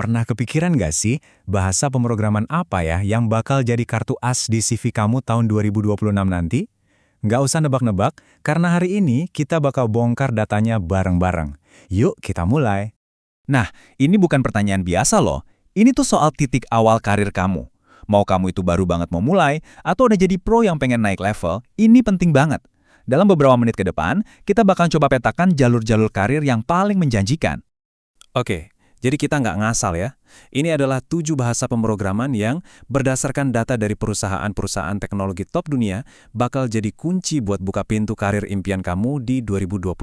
Pernah kepikiran nggak sih, bahasa pemrograman apa ya yang bakal jadi kartu as di CV kamu tahun 2026 nanti? Nggak usah nebak-nebak, karena hari ini kita bakal bongkar datanya bareng-bareng. Yuk, kita mulai. Nah, ini bukan pertanyaan biasa loh. Ini tuh soal titik awal karir kamu. Mau kamu itu baru banget mau mulai, atau udah jadi pro yang pengen naik level, ini penting banget. Dalam beberapa menit ke depan, kita bakal coba petakan jalur-jalur karir yang paling menjanjikan. Oke, jadi kita nggak ngasal ya. Ini adalah 7 bahasa pemrograman yang berdasarkan data dari perusahaan-perusahaan teknologi top dunia bakal jadi kunci buat buka pintu karir impian kamu di 2026.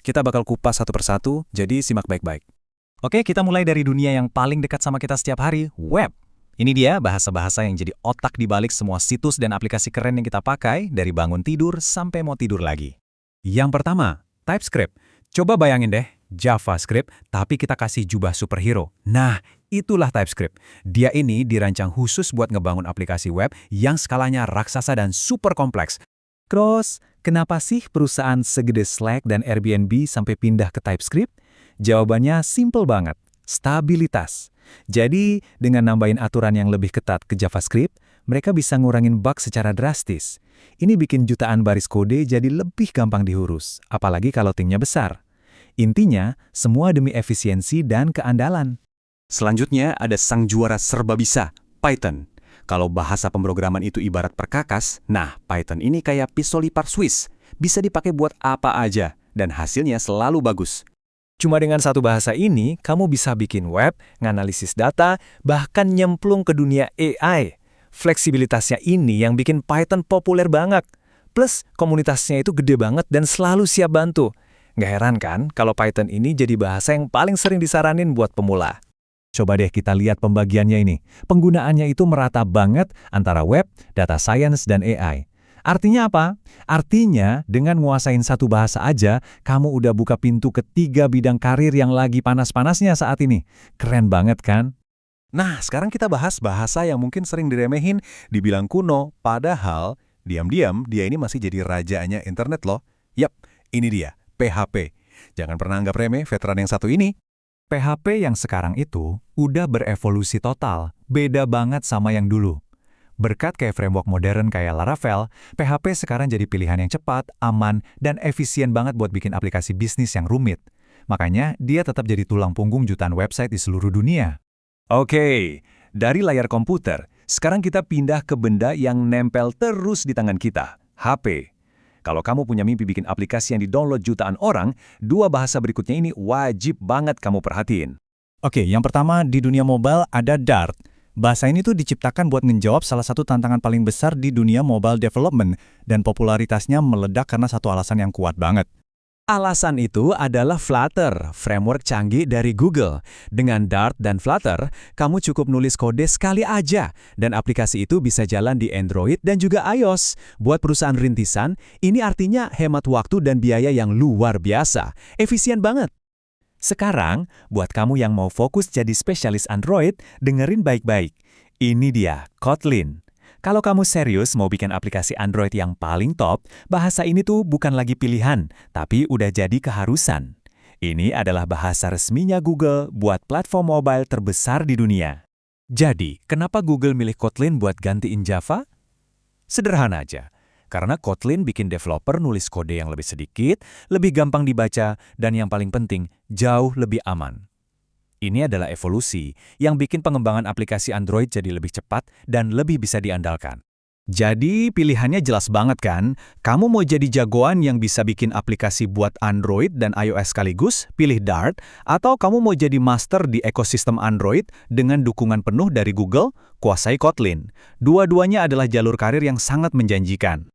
Kita bakal kupas satu persatu, jadi simak baik-baik. Oke, kita mulai dari dunia yang paling dekat sama kita setiap hari, web. Ini dia bahasa-bahasa yang jadi otak di balik semua situs dan aplikasi keren yang kita pakai dari bangun tidur sampai mau tidur lagi. Yang pertama, TypeScript. Coba bayangin deh, JavaScript, tapi kita kasih jubah superhero. Nah, itulah TypeScript. Dia ini dirancang khusus buat ngebangun aplikasi web yang skalanya raksasa dan super kompleks. Terus, kenapa sih perusahaan segede Slack dan Airbnb sampai pindah ke TypeScript? Jawabannya simple banget, stabilitas. Jadi, dengan nambahin aturan yang lebih ketat ke JavaScript, mereka bisa ngurangin bug secara drastis. Ini bikin jutaan baris kode jadi lebih gampang diurus, apalagi kalau timnya besar. Intinya, semua demi efisiensi dan keandalan. Selanjutnya ada sang juara serba bisa, Python. Kalau bahasa pemrograman itu ibarat perkakas, nah Python ini kayak pisau lipar Swiss. Bisa dipakai buat apa aja, dan hasilnya selalu bagus. Cuma dengan satu bahasa ini, kamu bisa bikin web, nganalisis data, bahkan nyemplung ke dunia AI. Fleksibilitasnya ini yang bikin Python populer banget. Plus, komunitasnya itu gede banget dan selalu siap bantu. Nggak heran kan kalau Python ini jadi bahasa yang paling sering disaranin buat pemula. Coba deh kita lihat pembagiannya ini. Penggunaannya itu merata banget antara web, data science, dan AI. Artinya apa? Artinya, dengan nguasain satu bahasa aja, kamu udah buka pintu ke 3 bidang karir yang lagi panas-panasnya saat ini. Keren banget kan? Nah, sekarang kita bahas bahasa yang mungkin sering diremehin, dibilang kuno, padahal diam-diam dia ini masih jadi rajanya internet loh. Yap, ini dia, PHP. Jangan pernah anggap remeh veteran yang satu ini. PHP yang sekarang itu udah berevolusi total, beda banget sama yang dulu. Berkat kayak framework modern kayak Laravel, PHP sekarang jadi pilihan yang cepat, aman, dan efisien banget buat bikin aplikasi bisnis yang rumit. Makanya dia tetap jadi tulang punggung jutaan website di seluruh dunia. Oke, dari layar komputer, sekarang kita pindah ke benda yang nempel terus di tangan kita, HP. Kalau kamu punya mimpi bikin aplikasi yang di-download jutaan orang, 2 bahasa berikutnya ini wajib banget kamu perhatiin. Oke, yang pertama di dunia mobile ada Dart. Bahasa ini tuh diciptakan buat menjawab salah satu tantangan paling besar di dunia mobile development, dan popularitasnya meledak karena satu alasan yang kuat banget. Alasan itu adalah Flutter, framework canggih dari Google. Dengan Dart dan Flutter, kamu cukup nulis kode sekali aja, dan aplikasi itu bisa jalan di Android dan juga iOS. Buat perusahaan rintisan, ini artinya hemat waktu dan biaya yang luar biasa. Efisien banget. Sekarang, buat kamu yang mau fokus jadi spesialis Android, dengerin baik-baik. Ini dia, Kotlin. Kalau kamu serius mau bikin aplikasi Android yang paling top, bahasa ini tuh bukan lagi pilihan, tapi udah jadi keharusan. Ini adalah bahasa resminya Google buat platform mobile terbesar di dunia. Jadi, kenapa Google milih Kotlin buat gantiin Java? Sederhana aja. Karena Kotlin bikin developer nulis kode yang lebih sedikit, lebih gampang dibaca, dan yang paling penting, jauh lebih aman. Ini adalah evolusi yang bikin pengembangan aplikasi Android jadi lebih cepat dan lebih bisa diandalkan. Jadi pilihannya jelas banget kan? Kamu mau jadi jagoan yang bisa bikin aplikasi buat Android dan iOS sekaligus, pilih Dart, atau kamu mau jadi master di ekosistem Android dengan dukungan penuh dari Google, kuasai Kotlin. Dua-duanya adalah jalur karir yang sangat menjanjikan.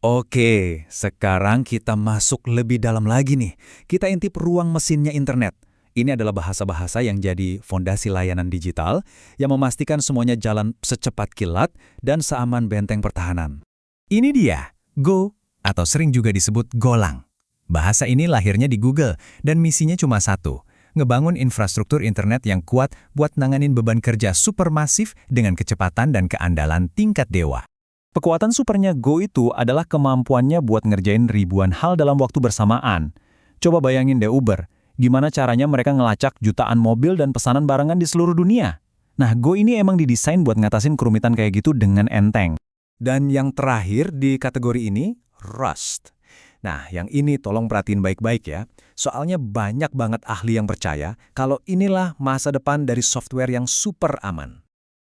Oke, sekarang kita masuk lebih dalam lagi nih. Kita intip ruang mesinnya internet. Ini adalah bahasa-bahasa yang jadi fondasi layanan digital yang memastikan semuanya jalan secepat kilat dan seaman benteng pertahanan. Ini dia, Go, atau sering juga disebut Golang. Bahasa ini lahirnya di Google dan misinya cuma satu, ngebangun infrastruktur internet yang kuat buat nanganin beban kerja supermasif dengan kecepatan dan keandalan tingkat dewa. Kekuatan supernya Go itu adalah kemampuannya buat ngerjain ribuan hal dalam waktu bersamaan. Coba bayangin deh Uber. Gimana caranya mereka ngelacak jutaan mobil dan pesanan barengan di seluruh dunia? Nah, Go ini emang didesain buat ngatasin kerumitan kayak gitu dengan enteng. Dan yang terakhir di kategori ini, Rust. Nah, yang ini tolong perhatiin baik-baik ya. Soalnya banyak banget ahli yang percaya kalau inilah masa depan dari software yang super aman.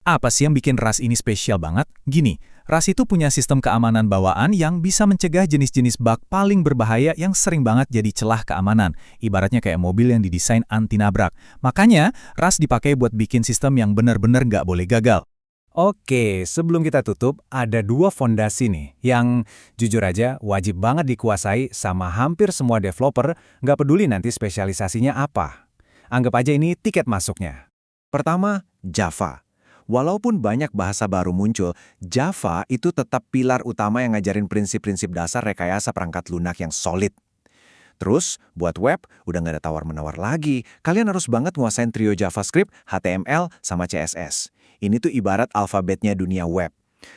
Apa sih yang bikin RAS ini spesial banget? Gini, RAS itu punya sistem keamanan bawaan yang bisa mencegah jenis-jenis bug paling berbahaya yang sering banget jadi celah keamanan. Ibaratnya kayak mobil yang didesain anti nabrak. Makanya, RAS dipakai buat bikin sistem yang benar-benar nggak boleh gagal. Oke, sebelum kita tutup, ada 2 fondasi nih yang jujur aja wajib banget dikuasai sama hampir semua developer, nggak peduli nanti spesialisasinya apa. Anggap aja ini tiket masuknya. Pertama, Java. Walaupun banyak bahasa baru muncul, Java itu tetap pilar utama yang ngajarin prinsip-prinsip dasar rekayasa perangkat lunak yang solid. Terus, buat web, udah nggak ada tawar-menawar lagi. Kalian harus banget nguasain trio JavaScript, HTML, sama CSS. Ini tuh ibarat alfabetnya dunia web.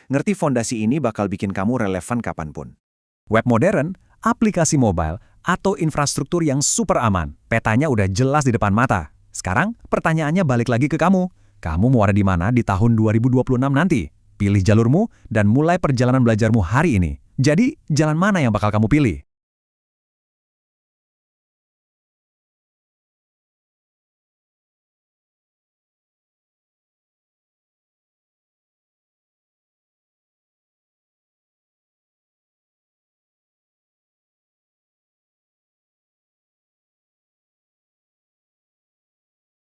Ngerti fondasi ini bakal bikin kamu relevan kapanpun. Web modern, aplikasi mobile, atau infrastruktur yang super aman. Petanya udah jelas di depan mata. Sekarang, pertanyaannya balik lagi ke kamu. Kamu mau ada di mana di tahun 2026 nanti? Pilih jalurmu dan mulai perjalanan belajarmu hari ini. Jadi, jalan mana yang bakal kamu pilih?